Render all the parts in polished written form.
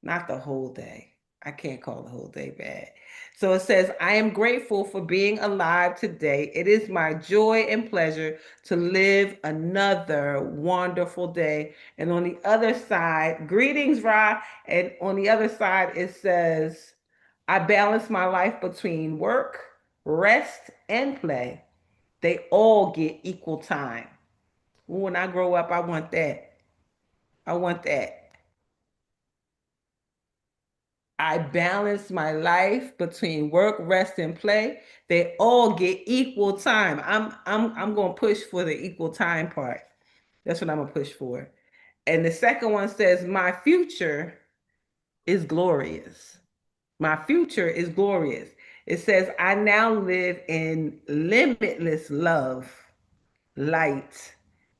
Not the whole day. I can't call the whole day bad. So it says, I am grateful for being alive today. It is my joy and pleasure to live another wonderful day. And on the other side, greetings, Ra. And on the other side, it says, I balance my life between work, rest, and play. They all get equal time. When I grow up, I want that. I want that. I balance my life between work, rest, and play. They all get equal time. I'm gonna push for the equal time part. That's what I'm gonna push for. And the second one says, my future is glorious. My future is glorious. It says, I now live in limitless love, light,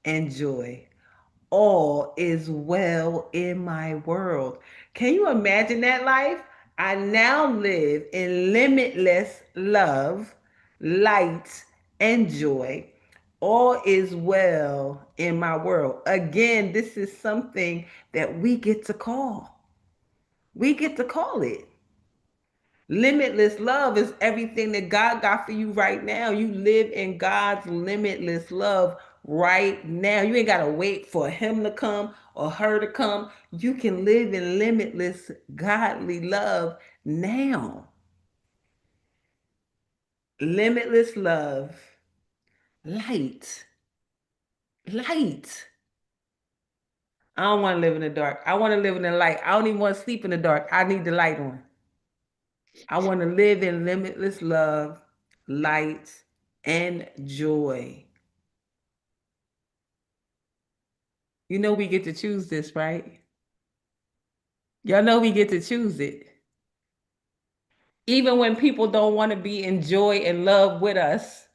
and joy. All is well in my world. Can you imagine that life? I now live in limitless love, light, and joy. All is well in my world. Again, this is something that we get to call. We get to call it. Limitless love is everything that God got for you right now. You live in God's limitless love right now. You ain't got to wait for him to come or her to come. You can live in limitless godly love now. Limitless love, light, light. I don't want to live in the dark. I want to live in the light. I don't even want to sleep in the dark. I need the light on. I want to live in limitless love, light, and joy. You know we get to choose this, right? Y'all know we get to choose it. Even when people don't want to be in joy and love with us,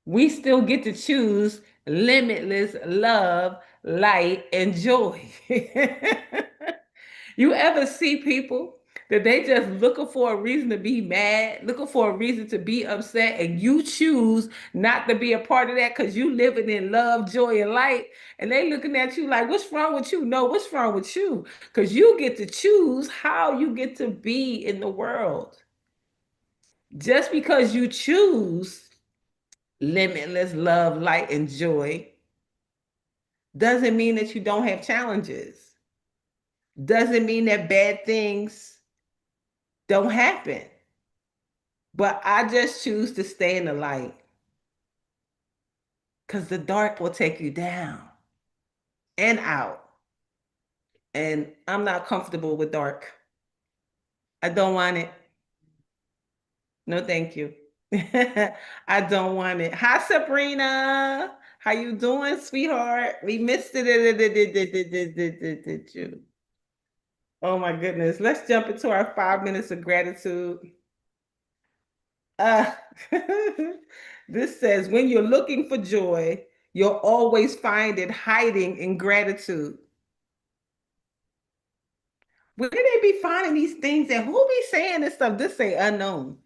we still get to choose limitless love, light, and joy. You ever see people that they just looking for a reason to be mad, looking for a reason to be upset, and you choose not to be a part of that because you living in love, joy, and light, and they looking at you like, what's wrong with you? No, what's wrong with you? Because you get to choose how you get to be in the world. Just because you choose limitless love, light, and joy doesn't mean that you don't have challenges. Doesn't mean that bad things don't happen. But I just choose to stay in the light because the dark will take you down and out. And I'm not comfortable with dark. I don't want it. No, thank you. I don't want it. Hi, Sabrina. How you doing, sweetheart? We missed it. Oh my goodness. Let's jump into our 5 minutes of gratitude. Uh, this says, when you're looking for joy, you'll always find it hiding in gratitude. Where do they be finding these things and who be saying this stuff? This say unknown.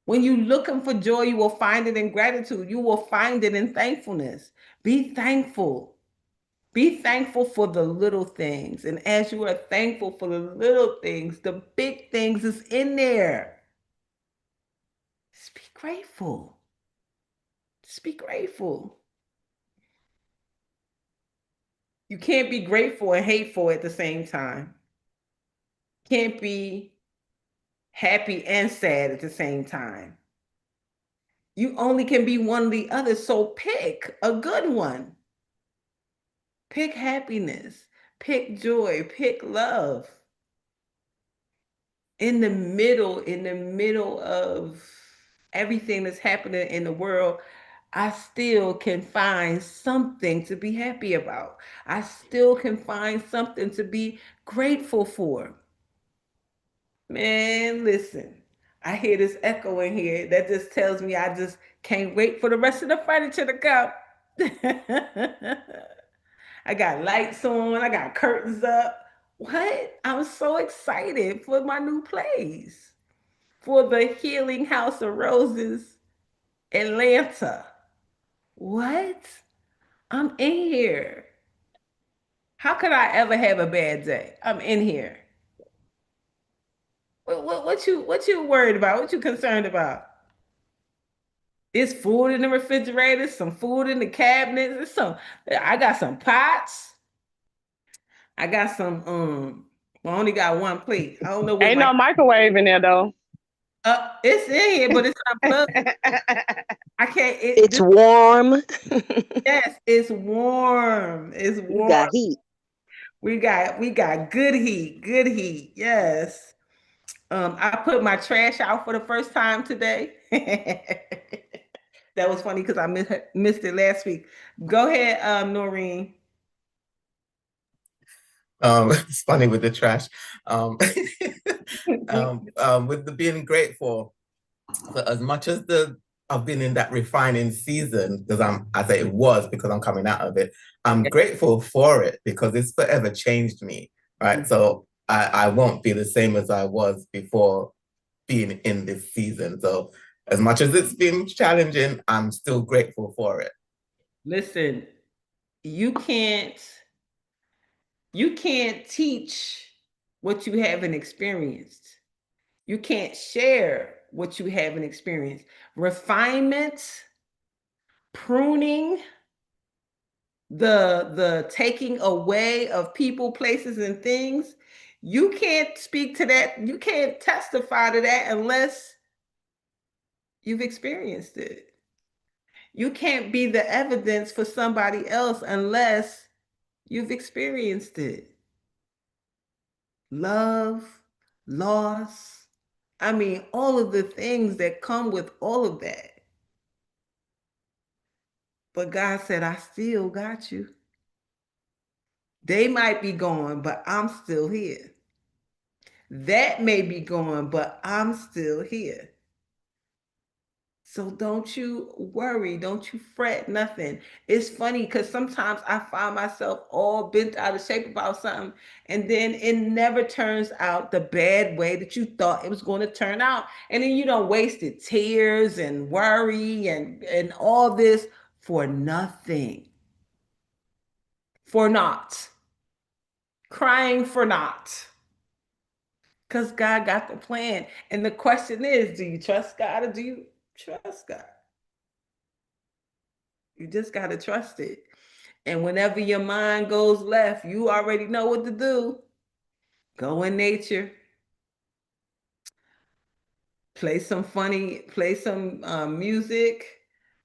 When you're looking for joy, you will find it in gratitude. You will find it in thankfulness. Be thankful. Be thankful for the little things. And as you are thankful for the little things, the big things is in there. Just be grateful. Just be grateful. You can't be grateful and hateful at the same time. Can't be happy and sad at the same time. You only can be one or the other. So pick a good one. Pick happiness, pick joy, pick love. In the middle of everything that's happening in the world, I still can find something to be happy about. I still can find something to be grateful for. Man, listen, I hear this echo in here that just tells me I just can't wait for the rest of the furniture to come. I got lights on, I got curtains up. What? I'm so excited for my new place, for the Healing House of Roses, Atlanta. What? I'm in here. How could I ever have a bad day? I'm in here. What you worried about? What you concerned about? It's food in the refrigerator, some food in the cabinets, it's some I got some pots. I got some I only got one plate. I don't know what Ain't my no microwave in there though. it's in here, but it's not plugged. I can't it It's this warm. yes, it's warm. It's You warm. got heat. We got good heat, good heat. Yes. I put my trash out for the first time today. That was funny because I missed it last week. Go ahead, Noreen. It's funny with the trash. Um, with the being grateful for as much as the I've been in that refining season because I say it was because I'm coming out of it. I'm grateful for it because it's forever changed me. Right. So I won't be the same as I was before being in this season. So as much as it's been challenging, I'm still grateful for it. Listen, you can't you can't teach what you haven't experienced. You can't share what you haven't experienced. Refinement, pruning, the taking away of people, places, and things. You can't speak to that. You can't testify to that unless you've experienced it. You can't be the evidence for somebody else unless you've experienced it. Love, loss. I mean, all of the things that come with all of that. But God said, I still got you. They might be gone, but I'm still here. That may be gone, but I'm still here. So don't you worry, don't you fret nothing. It's funny because sometimes I find myself all bent out of shape about something, and then it never turns out the bad way that you thought it was going to turn out. And then you don't wasted tears and worry and all this for nothing. For naught. Crying for naught. Because God got the plan. And the question is, do you trust God or do you trust God? You just got to trust it. And whenever your mind goes left, you already know what to do. Go in nature, play some music,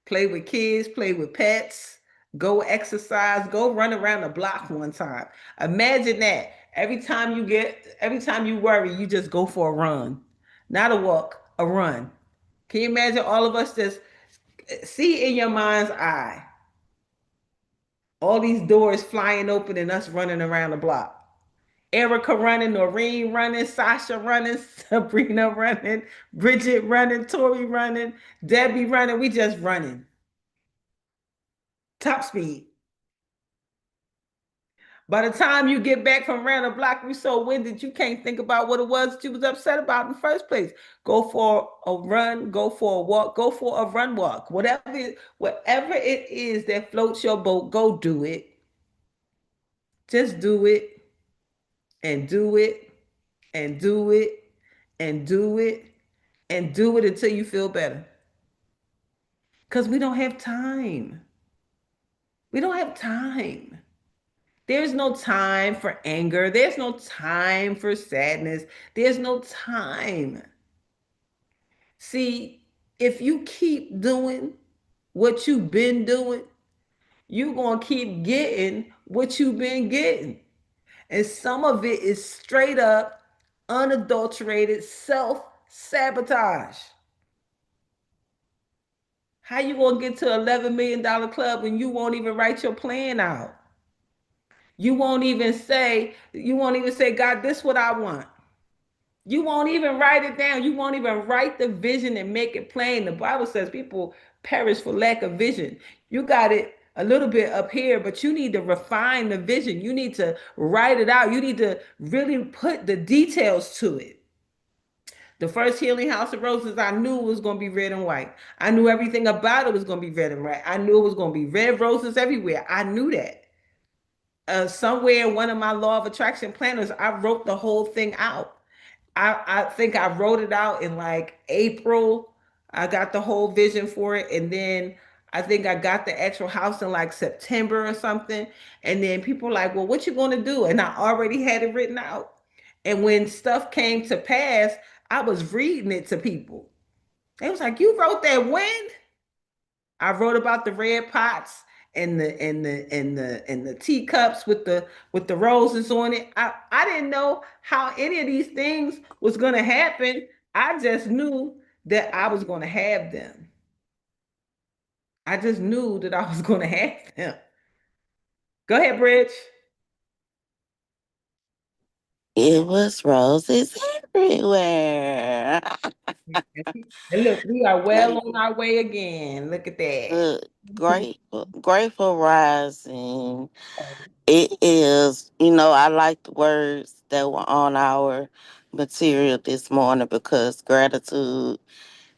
play with kids, play with pets, go exercise, go run around the block one time. Imagine that. Every time you worry, you just go for a run. Not a walk, a run. Can you imagine all of us just see in your mind's eye all these doors flying open and us running around the block? Erica running, Noreen running, Sasha running, Sabrina running, Bridget running, Tori running, Debbie running. We just running. Top speed. By the time you get back from around the block, you so winded you can't think about what it was that you was upset about in the first place. Go for a run, go for a walk, go for a run walk. Whatever it is that floats your boat, go do it. Just do it and do it and do it and do it and do it until you feel better. Because we don't have time. We don't have time. There's no time for anger. There's no time for sadness. There's no time. See, if you keep doing what you've been doing, you're going to keep getting what you've been getting. And some of it is straight up, unadulterated self sabotage. How you gonna get to $11 million club when you won't even write your plan out? You won't even say, God, this is what I want. You won't even write it down. You won't even write the vision and make it plain. The Bible says people perish for lack of vision. You got it a little bit up here, but you need to refine the vision. You need to write it out. You need to really put the details to it. The first Healing House of Roses, I knew it was going to be red and white. I knew everything about it was going to be red and white. I knew it was going to be red roses everywhere. I knew that. Somewhere in one of my law of attraction planners, I wrote the whole thing out. I think I wrote it out in like April. I got the whole vision for it, and then I think I got the actual house in like September or something. And then people were like, "Well, what you going to do?" And I already had it written out. And when stuff came to pass, I was reading it to people. They was like, "You wrote that when?" I wrote about the red pots and the teacups with the roses on it. I didn't know how any of these things was gonna happen. I just knew that I was gonna have them. I just knew that I was gonna have them. Go ahead, Bridge. It was roses everywhere. And look, we are well Like, on our way again. Look at that. good, grateful rising. It is, I like the words that were on our material this morning because gratitude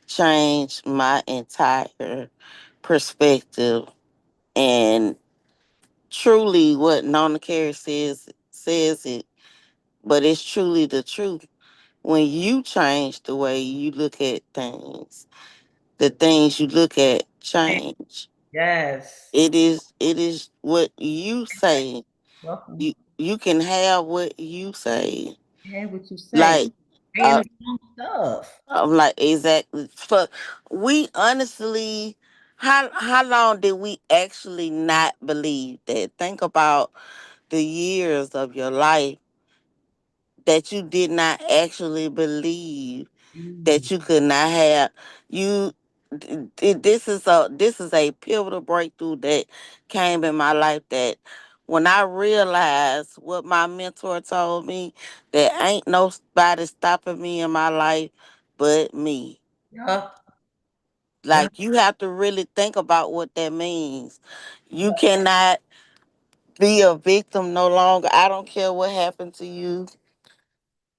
changed my entire perspective. And truly, what Nona Carey says it, but it's truly the truth. When you change the way you look at things, the things you look at change. Yes. It is what you say. Welcome. You can have what you say. Yeah, what you say. Like Saying uh the wrong stuff. I'm like exactly for we honestly how long did we actually not believe that? Think about the years of your life that you did not actually believe Mm. that you could not have you this is a pivotal breakthrough that came in my life that when I realized what my mentor told me that ain't nobody stopping me in my life but me. Yup. Yup. Like you have to really think about what that means. You cannot be a victim no longer. I don't care what happened to you.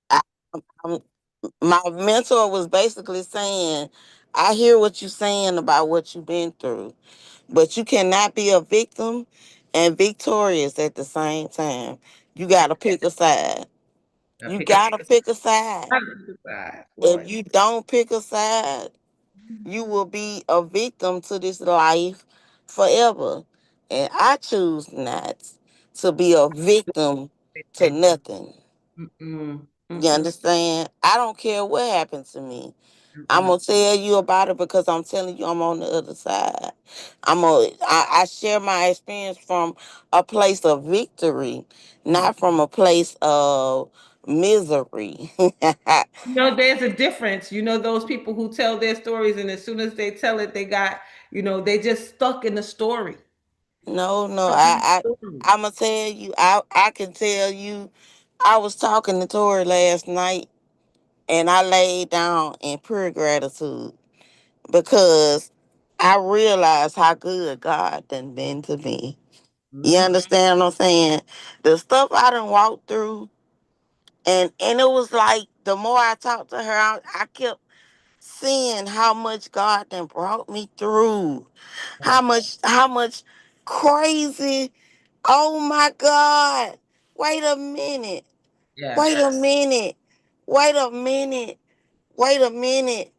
I, I'm, my mentor was basically saying, I hear what you're saying about what you've been through, but you cannot be a victim and victorious at the same time. You got to pick a side. I You pick a got to pick a side. side. If Lord. you don't pick a side, you will be a victim to this life forever. And I choose not to be a victim to nothing. Mm-mm. You Mm-mm. understand? I don't care what happened to me. I'm Mm-mm. gonna tell you about it because I'm telling you I'm on the other side. I share my experience from a place of victory, Mm. not from a place of misery. You know, there's a difference. You know, those people who tell their stories, and as soon as they tell it, they got, they just stuck in the story. No, no, Stuck in the story. I'm gonna tell you. I can tell you. I was talking to Tori last night, and I laid down in pure gratitude because I realized how good God done been to me. You Mhm. understand what I'm saying? The stuff I done walked through, and it was like the more I talked to her, I kept seeing how much God done brought me through. How much crazy. Oh my God. Wait a minute. Yeah. Wait a minute. Wait a minute. Wait a minute.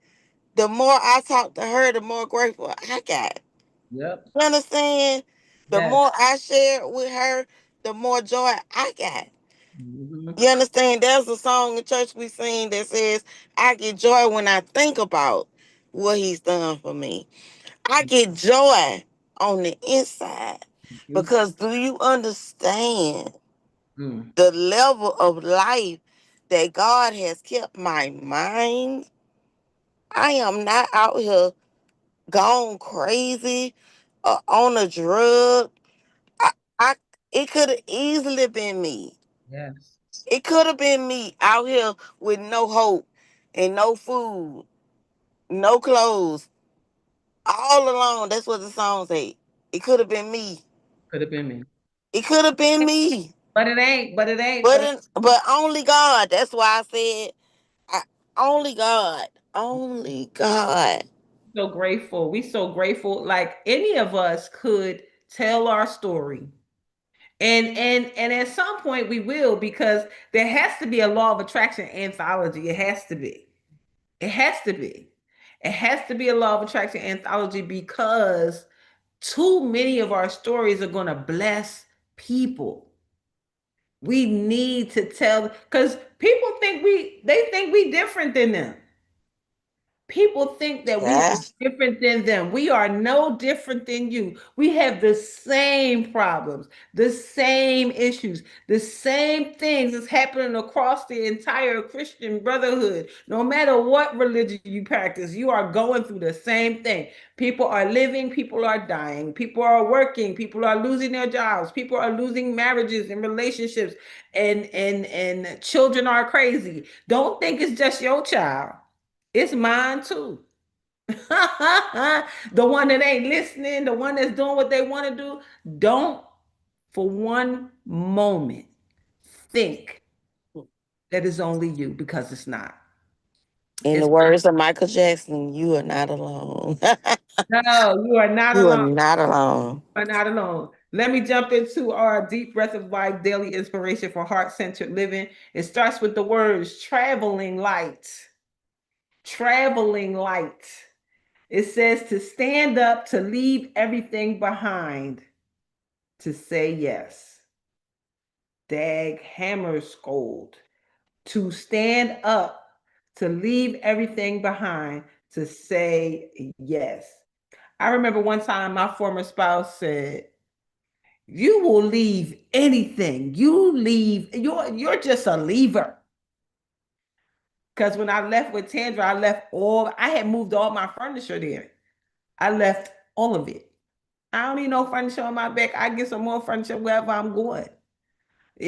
The more I talked to her, the more grateful I got. Yep. You understand? The Yes. more I shared with her, the more joy I got. Mhm. You understand? There's a song in church we sing that says, I get joy when I think about what he's done for me. I get joy on the inside You. because do you understand Mm. the level of life that God has kept my mind? I am not out here gone crazy on a drug. I, I it could have easily been me. Yes. It could have been me out here with no hope and no food, no clothes, all alone. That's what the song say. It could have been me. Could have been me. It could have been me. But it ain't. But it ain't. But But but only God. That's why I said only God. Only God. so grateful. We so grateful. Like any of us could tell our story And at some point we will, because there has to be a law of attraction anthology. It has to be. It has to be. It has to be a law of attraction anthology, because too many of our stories are going to bless people. We need to tell, because people think they think we different than them. People think that we are Yeah. different than them. We are no different than you. We have the same problems, the same issues, the same things that's happening across the entire Christian brotherhood. No matter what religion you practice, you are going through the same thing. People are living, people are dying, people are working, people are losing their jobs, people are losing marriages and relationships, and children are crazy. Don't think it's just your child. It's mine too. The one that ain't listening, the one that's doing what they want to do, don't for one moment think that it's only you, because it's not. In the It's words of Michael Jackson, you are not alone. no, you are not You are alone. not alone. You are not alone. Let me jump into our deep breath of life daily inspiration for heart-centered living. It starts with the words traveling light. Traveling light. It says to stand up, to leave everything behind, to say yes. Dag hammer scold. To stand up, to leave everything behind, to say yes. I remember one time my former spouse said, "You will leave anything. You leave, you're just a leaver." Because when I left with Tandra, I had moved all my furniture there. I left all of it. I don't need no furniture on my back. I get some more furniture wherever I'm going.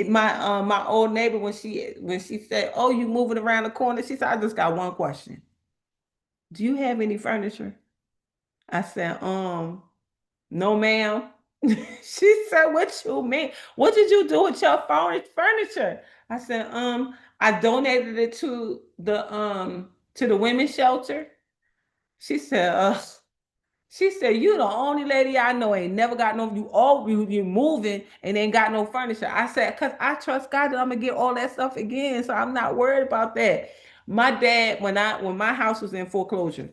My old neighbor, when she said, "Oh, you moving around the corner?" She said, "I just got one question. Do you have any furniture?" I said, no, ma'am." She said, "What you mean? What did you do with your furniture?" I said, I donated it to the women's shelter." She said, she said, "You the only lady I know ain't never got no, you moving and ain't got no furniture." I said, "Cause I trust God that I'm gonna get all that stuff again. So I'm not worried about that." My dad, when my house was in foreclosure,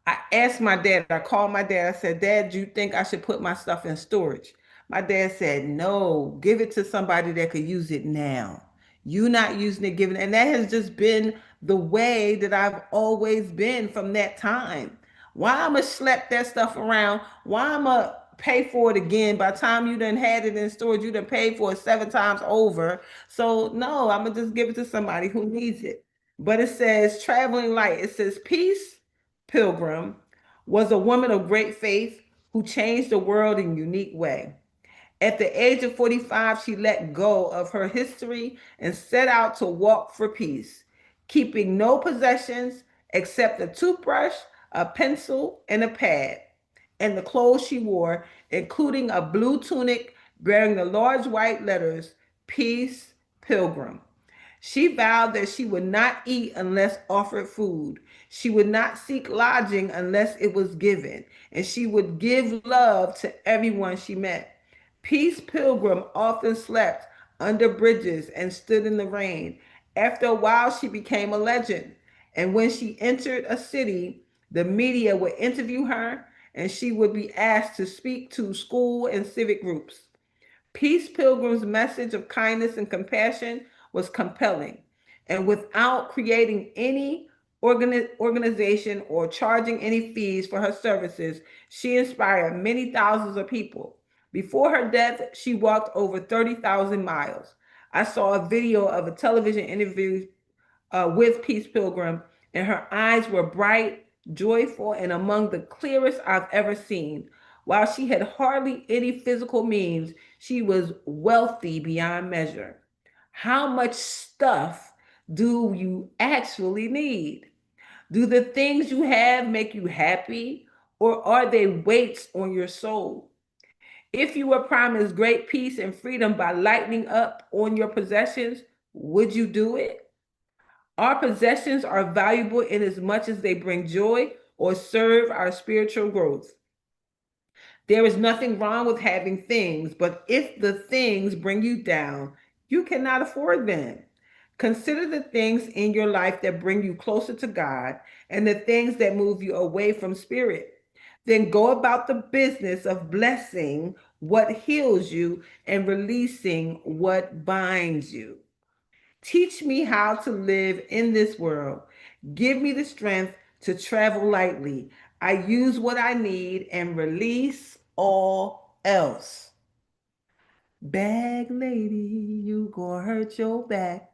I asked my dad, I called my dad, I said, "Dad, do you think I should put my stuff in storage?" My dad said, "No, give it to somebody that could use it now. You not using it, giving it." And that has just been the way that I've always been from that time. Why I'ma schlep that stuff around? Why I'ma pay for it again? By the time you done had it in storage, you done paid for it 7 times over. So no, I'm gonna just give it to somebody who needs it. But it says traveling light. It says peace. Pilgrim was a woman of great faith who changed the world in a unique way. At the age of 45, she let go of her history and set out to walk for peace, keeping no possessions except a toothbrush, a pencil, and a pad, and the clothes she wore, including a blue tunic bearing the large white letters, Peace Pilgrim. She vowed that she would not eat unless offered food. She would not seek lodging unless it was given. And she would give love to everyone she met. Peace Pilgrim often slept under bridges and stood in the rain. After a while, she became a legend. And when she entered a city, the media would interview her and she would be asked to speak to school and civic groups. Peace Pilgrim's message of kindness and compassion was compelling, and without creating any organization or charging any fees for her services, she inspired many thousands of people. Before her death, she walked over 30,000 miles. I saw a video of a television interview with Peace Pilgrim, and her eyes were bright, joyful, and among the clearest I've ever seen. While she had hardly any physical means, she was wealthy beyond measure. How much stuff do you actually need? Do the things you have make you happy, or are they weights on your soul? If you were promised great peace and freedom by lightening up on your possessions, would you do it? Our possessions are valuable in as much as they bring joy or serve our spiritual growth. There is nothing wrong with having things, but if the things bring you down, you cannot afford them. Consider the things in your life that bring you closer to God and the things that move you away from spirit. Then go about the business of blessing what heals you and releasing what binds you. Teach me how to live in this world. Give me the strength to travel lightly. I use what I need and release all else. Bag lady, you gonna hurt your back.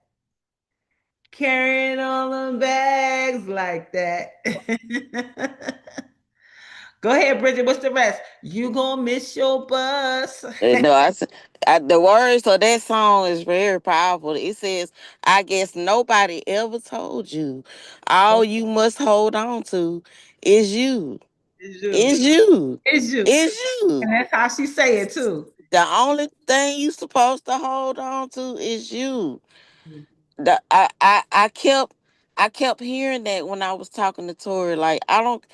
Carrying all the bags like that. Go ahead, Bridget. What's the rest? You gonna miss your bus. No, the words of that song is very powerful. It says, "I guess nobody ever told you all you must hold on to is you. It's you. Is you. It's you. Is you. And that's how she say it too. The only thing you supposed to hold on to is you." I kept hearing that when I was talking to Tori. Like, I don't,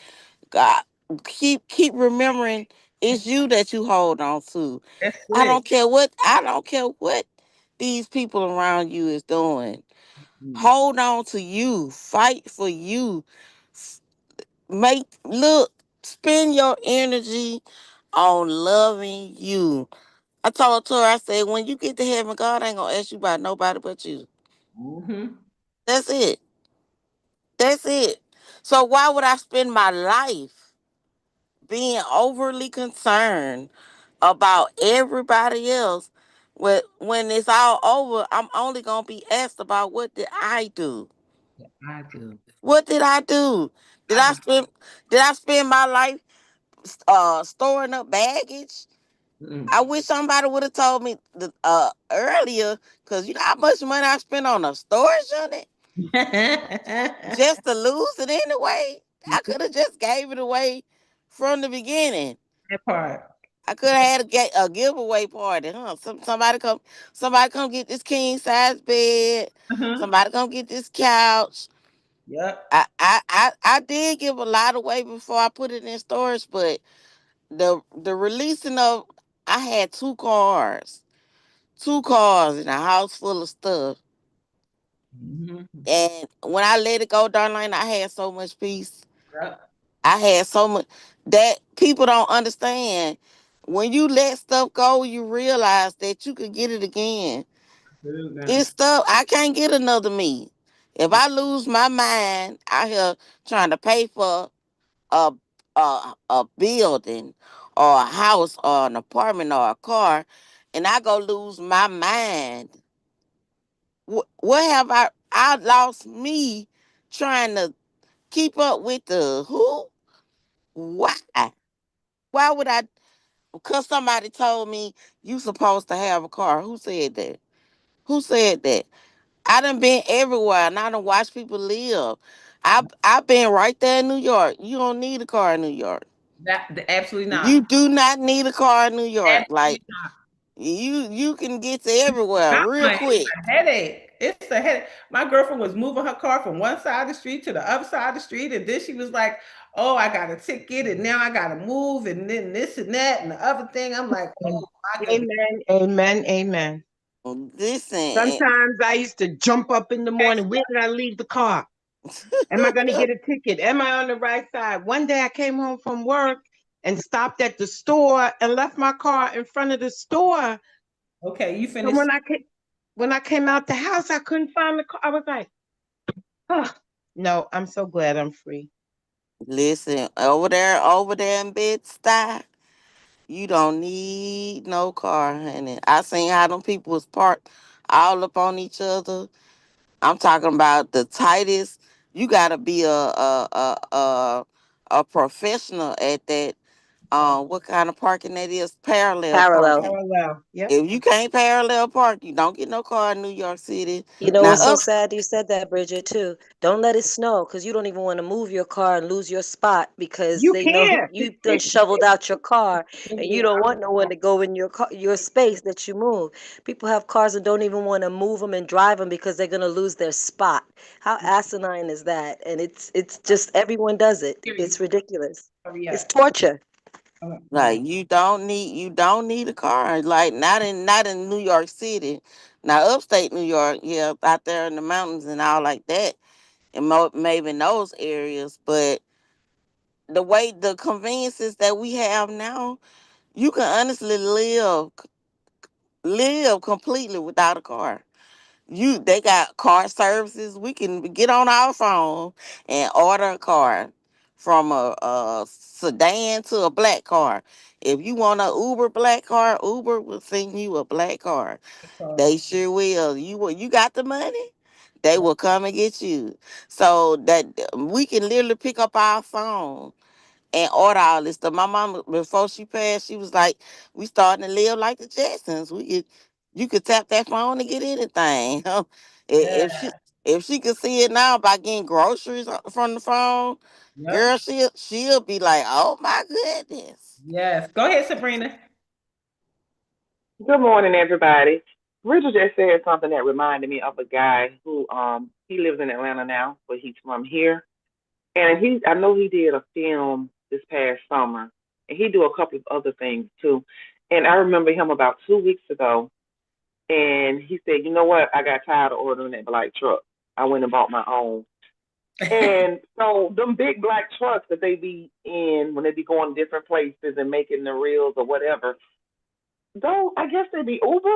God, keep remembering it's you that you hold on to. That's it. I don't care what these people around you is doing. Hold on to you. Fight for you. S- spend your energy on loving you. I told her, I said, when you get to heaven, God ain't gonna ask you about nobody but you. Mm-hmm. That's it. That's it. So why would I spend my life being overly concerned about everybody else when it's all over? I'm only gonna be asked about what did I do? I do. What did I do? Did I I do. spend did I spend my life storing up baggage? Mm. I wish somebody would have told me earlier, because you know how much money I spent on a storage unit That just to lose it anyway. I could have just gave it away from the beginning. part. I could have had a giveaway party, huh? Somebody come get this king size bed. Uh-huh. Somebody come get this couch. Yep. I did give a lot away before I put it in storage, but the releasing of, I had two cars in a house full of stuff. Mm-hmm. And when I let it go, Darlaina, I had so much peace. Yep. I had so much that people don't understand. When you let stuff go, you realize that you could get it again. Absolutely. It's stuff I can't get another me. If I lose my mind out here trying to pay for a a building or a house or an apartment or a car, and I go lose my mind, what have I lost me trying to keep up with the who? Why? Why would I? Because somebody told me you supposed to have a car. Who said that? Who said that? I done been everywhere and I done watched people live. I've been right there in New York. You don't need a car in New York. Absolutely not. You do not need a car in New York. Like, Absolutely not. you can get to everywhere real It's quick. a headache. It's a headache. My girlfriend was moving her car from one side of the street to the other side of the street, and then she was like, "Oh, I got a ticket, and now I got to move, and then this and that and the other thing." I'm like, "Oh my goodness." Amen. Amen. Amen. Listen, Sometimes I used to jump up in the morning. Where did I leave the car? Am I going to get a ticket? Am I on the right side? One day I came home from work and stopped at the store and left my car in front of the store. Okay, you So finished. when I came out the house, I couldn't find the car. I was like, oh, no, I'm so glad I'm free. listen, over there in Bed-Stuy, you don't need no car, honey. I seen how them people was parked all up on each other. I'm talking about the tightest. You gotta be a professional at that. What kind of parking that is? Parallel Parallel. parking. Parallel. Yep. If you can't parallel park, you don't get no car in New York City. You know Now what's so up, sad you said that, Bridget, too? Don't let it snow because you don't even want to move your car and lose your spot because You they know can. you done shoveled out your car and you Yeah, don't want no one to go in your car, your space that you move. People have cars and don't even want to move them and drive them because they're gonna lose their spot. How asinine is that? And it's just everyone does it. serious. It's ridiculous. Hurry It's up. torture. Like you don't need a car. Like not in New York City. Now upstate New York, yeah, out there in the mountains and all like that, and maybe in those areas. But the way the conveniences that we have now, you can honestly live completely without a car. They got car services. We can get on our phone and order a car from a sedan to a black car. If you want a Uber black car, Uber will send you a black car. They sure will. You got the money, they will come and get you. So that we can literally pick up our phone and order all this stuff. My mama, before she passed, she was like, "We starting to live like the Jetsons. You could tap that phone to get anything." Yeah. if she if she could see it now by getting groceries from the phone, Yep. girl, she'll be like, "Oh my goodness." Yes. Go ahead, Sabrina. Good morning, everybody. Richard just said something that reminded me of a guy who he lives in Atlanta now, but he's from here. And I know he did a film this past summer, and he do a couple of other things too. And I remember him about 2 weeks ago, and he said, "You know what? I got tired of ordering that black truck. I went and bought my own." And so them big black trucks that they be in when they be going different places and making the reels or whatever, though I guess they'd be Uber.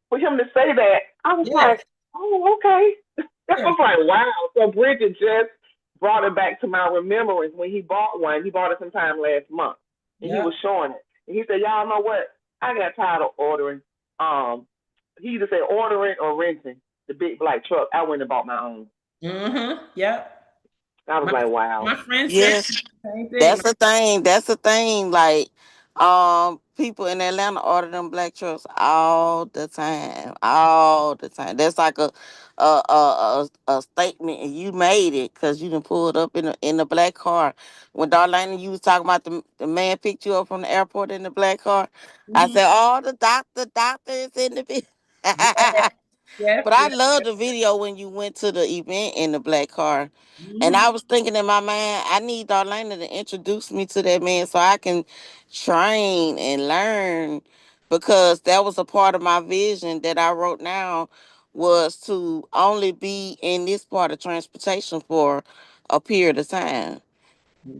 For him to say that, I was Yes. like, oh, okay. I Yeah. was like, wow. So Bridget just brought it back to my remembrance when he bought one. He bought it sometime last month, and he was Yep. showing it. And he said, y'all know what? I got tired of ordering. Um, he either said ordering or renting the big black truck. I went and bought my own. Mm-hmm. Yep. I was My like, wow. my friend said Yes, the same thing. that's the thing. That's the thing. Like, people in Atlanta order them black trucks all the time, all the time. That's like a statement, and you made it because you done pulled up in the black car. When Darlaina, you was talking about the man picked you up from the airport in the black car. I Mm-hmm. said, "Oh, the doctor is in the." Yes. Yes. But I Yes. love the video when you went to the event in the black car. And Mm-hmm. I was thinking in my mind, I need Darlene to introduce me to that man so I can train and learn, because that was a part of my vision that I wrote down, was to only be in this part of transportation for a period of time.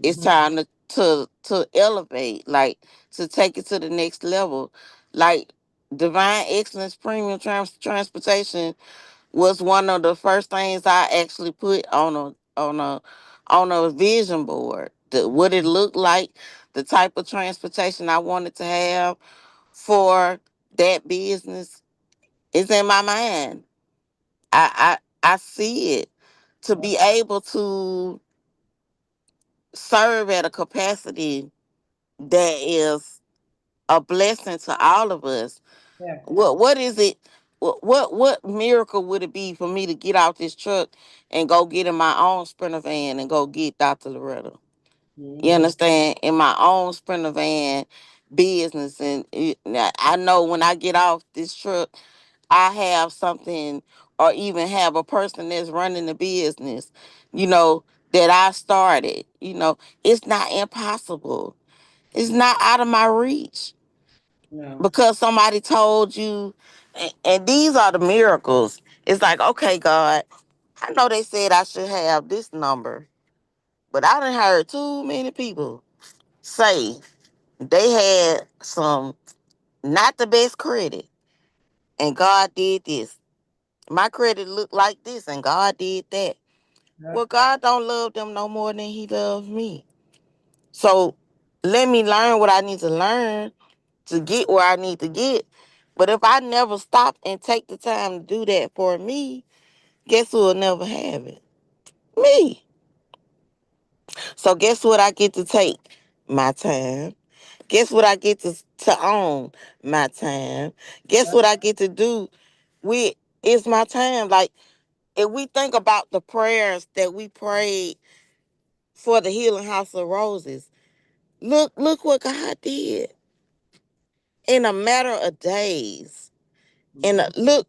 It's Mm-hmm. time to elevate, like to take it to the next level. Like Divine Excellence Premium Transportation was one of the first things I actually put on a vision board. What it looked like, the type of transportation I wanted to have for that business is in my mind. I see it, to be able to serve at a capacity that is a blessing to all of us. Yeah. What is it? What miracle would it be for me to get out this truck and go get in my own Sprinter van and go get Dr. Loretta? You Mm-hmm. understand? In my own Sprinter van business, and now I know when I get off this truck, I have something, or even have a person that's running the business. You know that I started. It's not impossible. It's not out of my reach No. because somebody told you. And these are the miracles. It's like, okay, God, I know they said I should have this number, but I done heard too many people say they had some not the best credit, and God did this. My credit looked like this, and God did that. Yeah. Well, God don't love them no more than He loves me. So let me learn what I need to learn to get where I need to get. But if I never stop and take the time to do that for me, guess who will never have it? Me. So guess what I get to take? My time. Guess what I get to own? My time. Guess what I get to do with is my time. Like, if we think about the prayers that we prayed for the healing house of roses, look what God did in a matter of days. And Mm-hmm. look,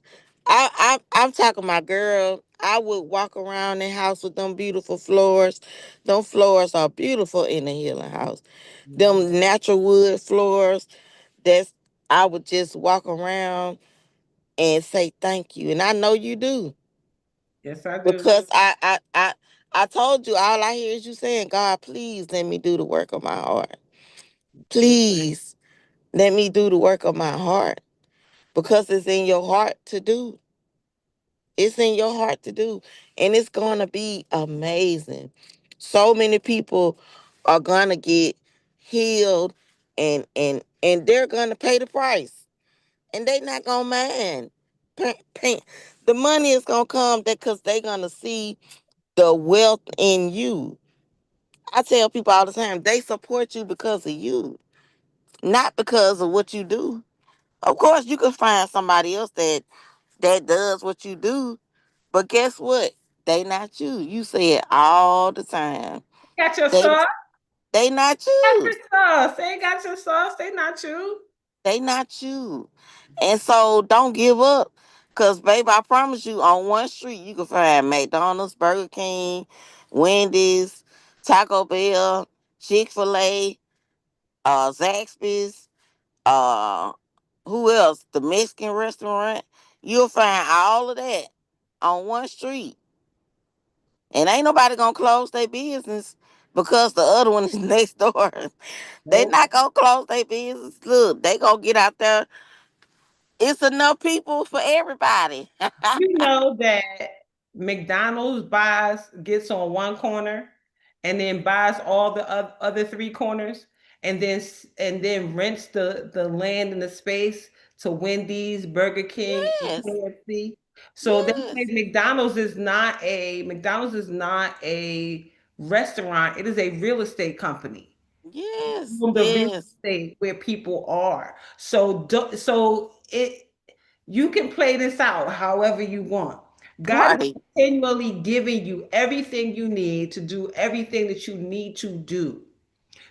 I'm talking my girl. I would walk around the house with them beautiful floors. Them floors are beautiful in the healing house. Mhm. Them natural wood floors. That's I would just walk around and say thank you, and I know you do Yes, I do. because I told you all I hear is you saying, God, please let me do the work of my heart. Yes. Please let me do the work of my heart because it's in your heart to do. It's in your heart to do, and it's going to be amazing. So many people are going to get healed, and they're going to pay the price, and they not going to mind. The money is going to come because they're going to see the wealth in you. I tell people all the time, they support you because of you, not because of what you do. Of course, you can find somebody else that does what you do, but guess what? They not you. You say it all the time. Got your They sauce. they not Got you. your sauce. They ain't got your sauce. They not you. They not you. And so don't give up. Cause baby, I promise you, on one street you can find McDonald's, Burger King, Wendy's, Taco Bell, Chick-fil-A, Zaxby's, uh who else? The Mexican restaurant. You'll find all of that on one street. And ain't nobody gonna close their business because the other one is next door. They Nope. not gonna close their business. Look, they gonna get out there. It's enough people for everybody. You know that McDonald's buys gets on one corner and then buys all the other three corners and then rents the land and the space to Wendy's, Burger King, and Yes, KFC. So that's why yes, McDonald's is not a restaurant. It is a real estate company yes, from the real yes. estate where people are. So it you can play this out however you want. God is Right. continually giving you everything you need to do everything that you need to do.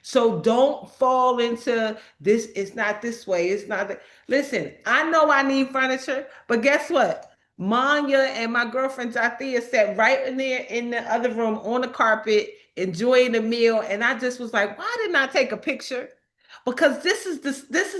So don't fall into this. It's not this way. It's not that. Listen, I know I need furniture, but guess what? Manya and my girlfriend Jathia sat right in there in the other room on the carpet, enjoying the meal. And I just was like, why didn't I take a picture? Because this is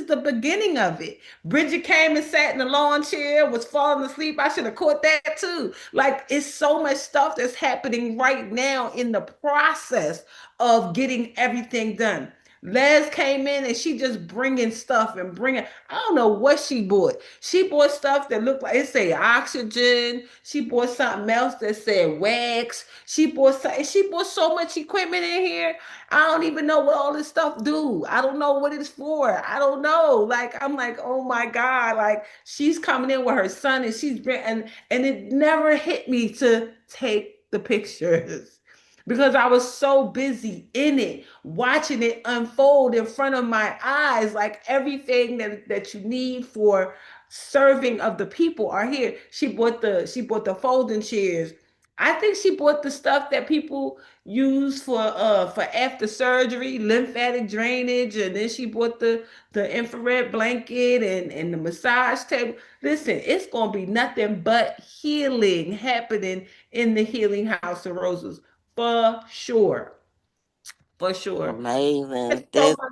the beginning of it. Bridget came and sat in the lawn chair, was falling asleep. I should have caught that too. Like it's so much stuff that's happening right now in the process of getting everything done. Les came in and she just bringing stuff and bringing. I don't know what she bought. She bought stuff that looked like it say oxygen. She bought something else that said wax. She bought so much equipment in here. I don't even know what all this stuff do. I don't know what it's for. I don't know. Like I'm like, oh my God. Like she's coming in with her son and and it never hit me to take the pictures because I was so busy in it, watching it unfold in front of my eyes. Like everything that you need for serving of the people are here. She bought the folding chairs. I think she bought the stuff that people use for after surgery, lymphatic drainage, and then she bought the infrared blanket and the massage table. Listen, it's gonna be nothing but healing happening in the healing house of roses for sure. For sure. There's Amazing. so That's much,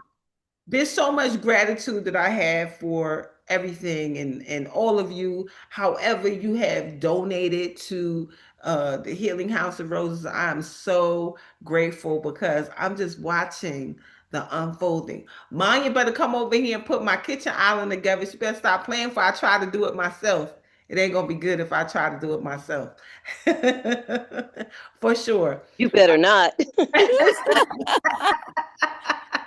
there's so much gratitude that I have for everything and all of you, however you have donated to the Healing House of Roses. I'm so grateful because I'm just watching the unfolding. Manya better come over here and put my kitchen island together. She better stop playing for I try to do it myself. It ain't gonna be good if I try to do it myself. For sure. You better not.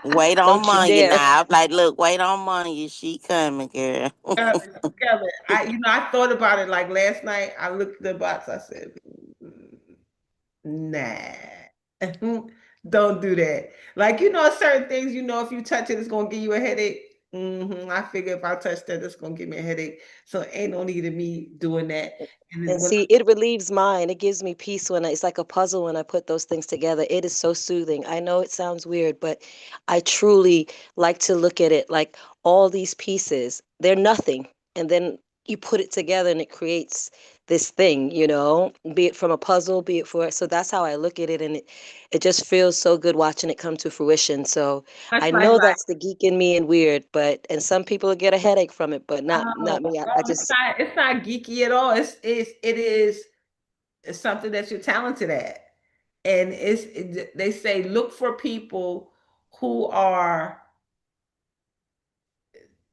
wait on Don't you Monday dare. now. I'm like, look, wait on Monday. She coming, girl. She's coming. I thought about it like last night. I looked at the box. I said, nah, don't do that. Like, certain things, if you touch it, it's going to give you a headache. I figure if I touch that, it's going to give me a headache. So ain't no need of me doing that. And then And when see, it relieves mine. It gives me peace it's like a puzzle when I put those things together. It is so soothing. I know it sounds weird, but I truly like to look at it like all these pieces, they're nothing. And then you put it together and it creates this thing, be it from a puzzle, be it for, so that's how I look at it. And it just feels so good watching it come to fruition. So Much I like know that's the geek in me and weird, and some people get a headache from it, but not oh, me. I no, just, it's not geeky at all. It is something that you're talented at. And they say look for people who are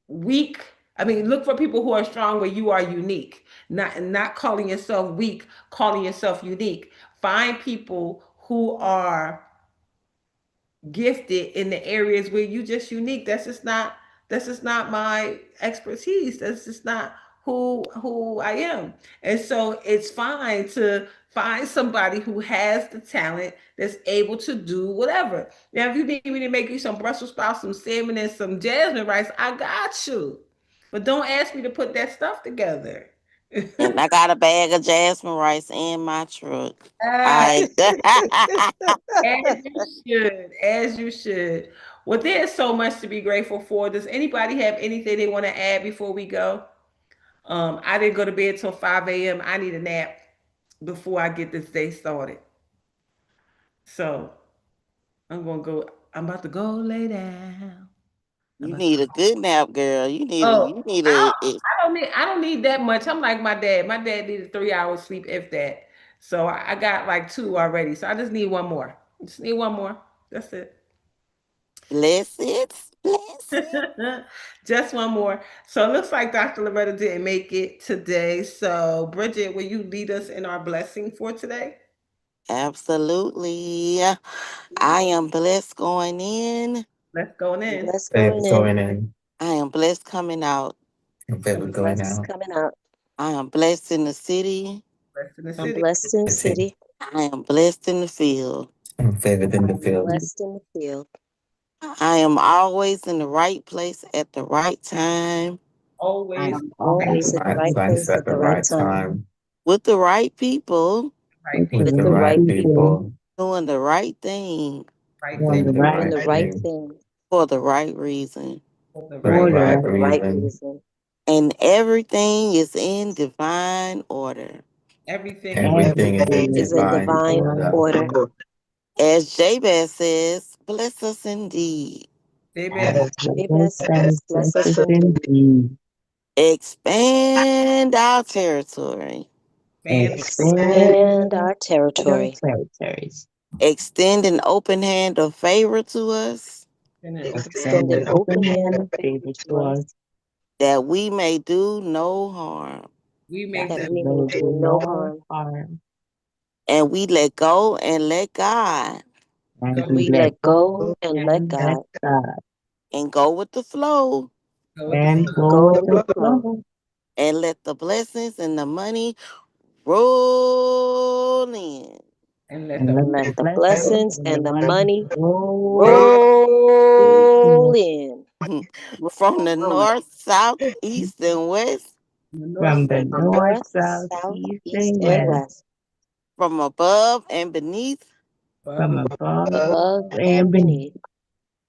weak. I mean, look for people who are strong where you are unique. Not calling yourself weak, calling yourself unique. Find people who are gifted in the areas where you just unique. That's just not my expertise. That's just not who I am. And so it's fine to find somebody who has the talent that's able to do whatever. Now, if you need me to make you some Brussels sprouts, some salmon, and some jasmine rice, I got you. But don't ask me to put that stuff together. And I got a bag of jasmine rice in my truck. Ah, I as you should, as you should. Well, there's so much to be grateful for. Does anybody have anything they want to add before we go? I didn't go to bed till 5 a.m. I need a nap before I get this day started. So I'm gonna go. I'm about to go lay down. I'm You about to need a good nap, girl. You need a Oh, you need I a, don't, I don't need that much. I'm like my dad. My dad needed 3 hours sleep, if that. So I got like two already. So I just need one more. Just need one more. That's it. blessings. Blessings. Just one more. So it looks like Dr. Loretta didn't make it today. So Bridget, will you lead us in our blessing for today? Absolutely. I am blessed going in. Let's go I'm in. blessed Favor's going in. going in. I am blessed coming out. And I'm favor's going blessed out. coming out. I am blessed in the city. Rest in the I'm city. blessed in the It's him. city. I am blessed in the field. And favor's in the I'm field. blessed in the field. I am always in the right place at the right time Always I'm right, always Always in in the the Right right right place place place at at the the right right time time with the right people right with the people, with with the the right right right people, people, people doing the right thing right doing thing, the doing the right doing right the right right thing thing thing for the right reason. for the for the right for the for right right the right reason. reason. reason. And everything is in divine order. everything is Everything is Everything in Everything is is in in divine divine divine order. order. order. As Jabez says, bless us indeed. they best As Jabez Jacob says, says, bless us blessed indeed. indeed. Expand our territory. band Expand Expand our our territory. territories. Extend an open hand of favor to us and then open Extend Extend an an open open hand hand of of favor favor to to us us that we may do no harm. we that make that them we we may may do do no no harm. harm. And we let go and let God And go we We let let go go and let and let God God. and go with the flow go with the And flow. go go with with the the flow flow. and let the blessings and the money roll in. And let And the let and let the the blessings blessings and the and the money money roll roll in in From the north, south, east, and west, in the north, from the from the north, north, south, south, east, east, and and west, west, from above and beneath, from above above above and and beneath, beneath,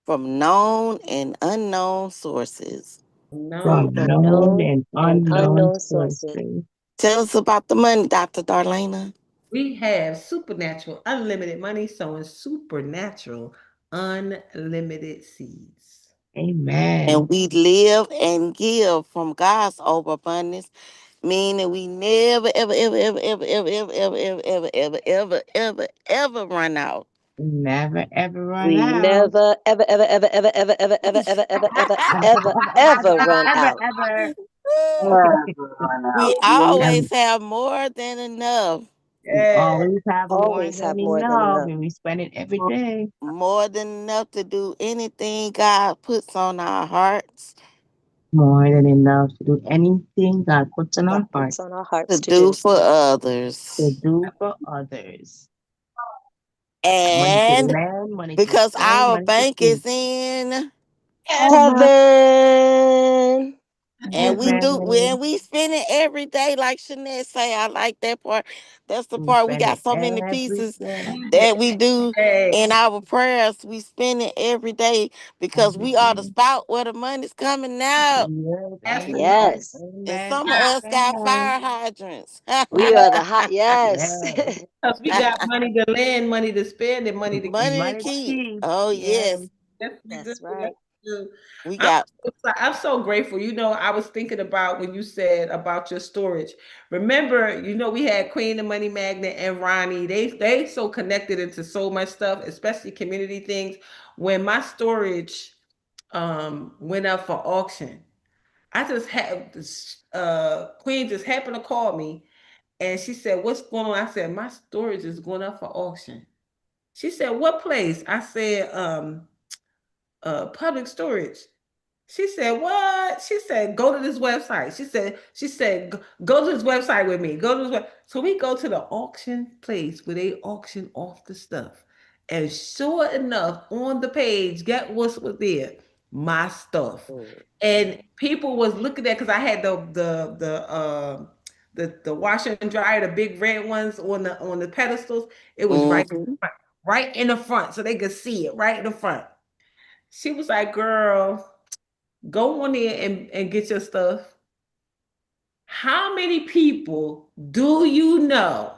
from known and unknown sources. and known. from from known known and and unknown unknown sources. sources. Tell us about the money, Dr. Darlena. We have supernatural, unlimited money, sowing supernatural, unlimited seeds. And Amen. we live and give from God's overabundance, meaning we never, ever, ever, ever, ever, ever, ever, ever, ever, ever, ever, ever, ever run out. Never ever run We out. never, ever, ever, ever, ever, ever, ever, ever, ever, ever, ever, Ever, ever, ever, ever, ever ever, run ever, out. ever, We ever. always have more than enough, We Yeah. always have more Always have than more than enough, enough. and we spend it every day. more than enough to do anything God puts on our hearts More than enough to do anything God puts on God our heart puts on our to hearts to do do. for to others. do for others. Money to And lend, money to because spend, our money to bank keep. is in, Heaven. Heaven. And we do, Man, and we spend it every day, like Shanette say. I like that part. That's the we part we spend got it so many every pieces day. that we do Hey, in our prayers. We spend it every day because Every we are the day. spout where the money's coming out. Yes, absolutely. amen. Yes. And Amen. some of us got Amen. fire hydrants. We are the hot. Yes. Yes. Because we got money to lend, money to spend, and money to keep. Money to Money to keep. keep. Oh Yes. yes, Yes, we do. That's Yes, right. we do. we I'm got. I'm so grateful. I was thinking about when you said about your storage. Remember, we had Queen the Money Magnet and Ronnie. They so connected into so much stuff, especially community things. When my storage went up for auction, I just had this Queen just happened to call me and she said, "What's going on?" I said, "My storage is going up for auction." She said, "What place?" I said, public storage." She said, "What?" She said, "Go to this website." She said, Go to this website with me. Go to this web. So we go to the auction place where they auction off the stuff. And sure enough, on the page, get what was there? My stuff. And people was looking at because I had the washer and dryer, the big red ones on the pedestals. It was Mm-hmm. right in the front, so they could see it right in the front. She was like, "Girl, go on there and get your stuff." How many people do you know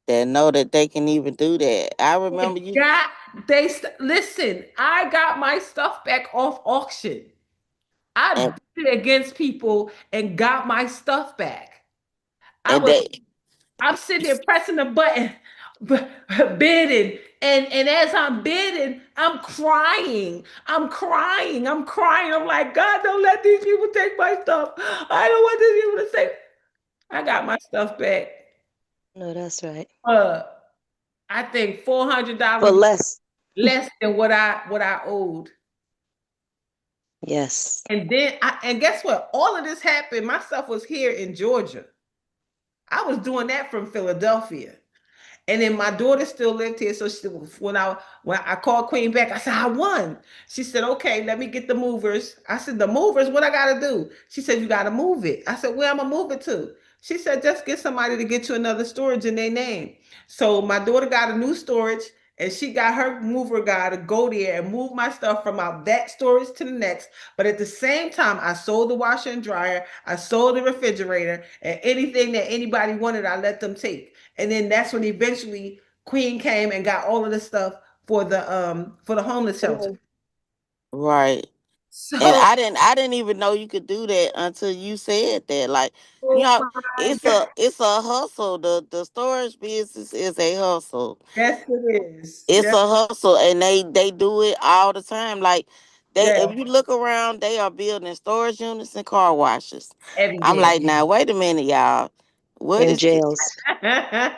That know that they can even do that. I remember you. got listen, I got my stuff back off auction. I and, did it against people and got my stuff back. I and was they I'm sitting there pressing the button, bidding, and as I'm bidding, I'm crying. I'm crying. I'm crying. I'm like, God, don't let these people take my stuff. I don't want these people to say. I got my stuff back. No, that's right. Uh, I think four hundred For dollars less. less than what I owed. Yes. And guess what? All of this happened. My stuff was here in Georgia. I was doing that from Philadelphia. And then my daughter still lived here. So when I called Queen back, I said, "I won." She said, "Okay, let me get the movers." I said, "The movers, what I gotta do?" She said, "You gotta move it." I said, "Where am I move it to?" She said, "Just get somebody to get you another storage in their name." So my daughter got a new storage and she got her mover guy to go there and move my stuff from out that storage to the next. But at the same time, I sold the washer and dryer, I sold the refrigerator, and anything that anybody wanted, I let them take. And then that's when eventually Queen came and got all of the stuff for the homeless shelter. right. And So, I didn't even know you could do that until you said that. Like, you oh know, my God. it's a hustle. The storage business is a hustle. Yes, it is. It's Yes, a hustle, and they do it all the time. Like, they, yes, if you look around, they are building storage units and car washes. I'm everywhere. like, now wait a minute, y'all. What In is this? jails.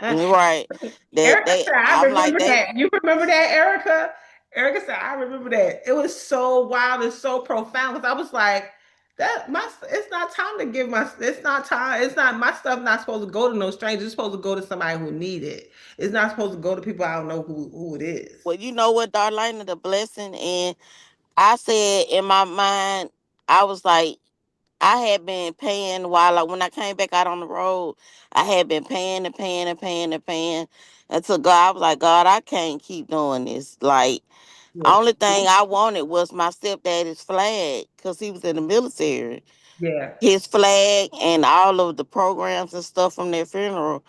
Right? That Erica they. said, I I'm like remember they. that. You remember that, Erica? Erica said, I remember that. It was so wild and so profound because I was like, it's not time to give it's not time. It's not my stuff not supposed to go to no strangers. It's supposed to go to somebody who need it. It's not supposed to go to people I don't know who it is. Well, you know what, Darlaina, the blessing, and I said in my mind, I was like, I had been paying while when I came back out on the road, I had been paying and paying and paying and paying until God, I was like, God, I can't keep doing this. Like, Yeah. only thing I wanted was my stepdaddy's flag because he was in the military. Yeah. His flag and all of the programs and stuff from their funeral,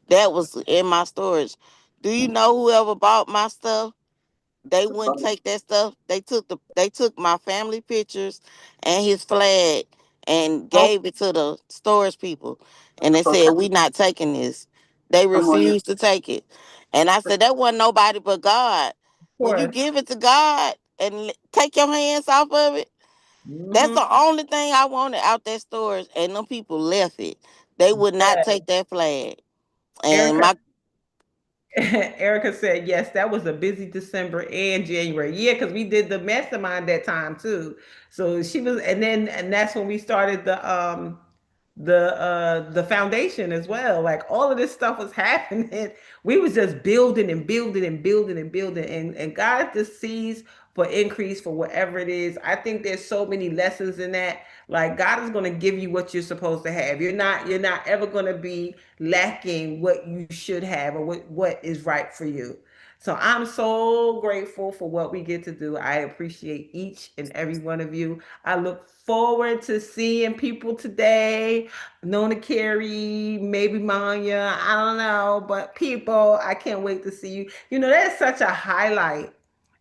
that was in my storage. Do you know whoever bought my stuff? They wouldn't take that stuff. They took my family pictures and his flag and Oh, gave it to the storage people. And they said, "We not taking this." They refused to take it. And I said, that wasn't nobody but God. of When you course. give it to God and take your hands off of it, that's Mhm. the only thing I wanted out that storage. And them people left it. They would not Yeah. take that flag. And Erica my Erica said, yes, that was a busy December and January. Yeah, because we did the mastermind that time too. So she was, and that's when we started the foundation as well. Like all of this stuff was happening. We was just building and building and building and building, and God just sees for increase for whatever it is. I think there's so many lessons in that. Like God is going to give you what you're supposed to have. You're not ever going to be lacking what you should have or what is right for you. So I'm so grateful for what we get to do. I appreciate each and every one of you. I look forward to seeing people today. Nona Carey, maybe Manya, I don't know, but people, I can't wait to see you. That's such a highlight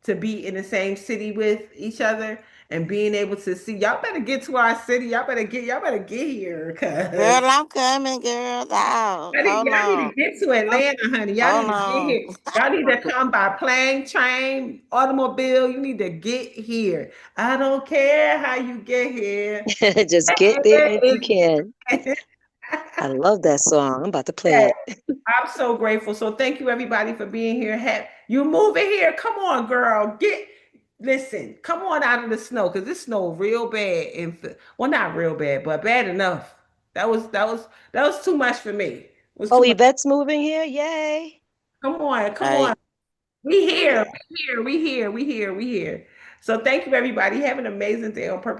to be in the same city with each other and being able to see. Y'all better get to our city. Y'all better get here because Girl, I'm coming, girl. Oh, hold y'all need to on. get to Atlanta, honey. Y'all need Hold to get on. here. Y'all need to come by plane, train, automobile. You need to get here. I don't care how you get here. Just get there if you can. I love that song. I'm about to play Yes, it. I'm so grateful. So thank you everybody for being here. You moving here? Come on, girl. Listen. Come on out of the snow because it snowed real bad. Well, not real bad, but bad enough. That was too much for me. It was Oh, too much. Yvette's moving here. Yay. Come on, come on. Right. We here. Yeah. We here. We here. We here. We here. So thank you everybody. Have an amazing day on purpose.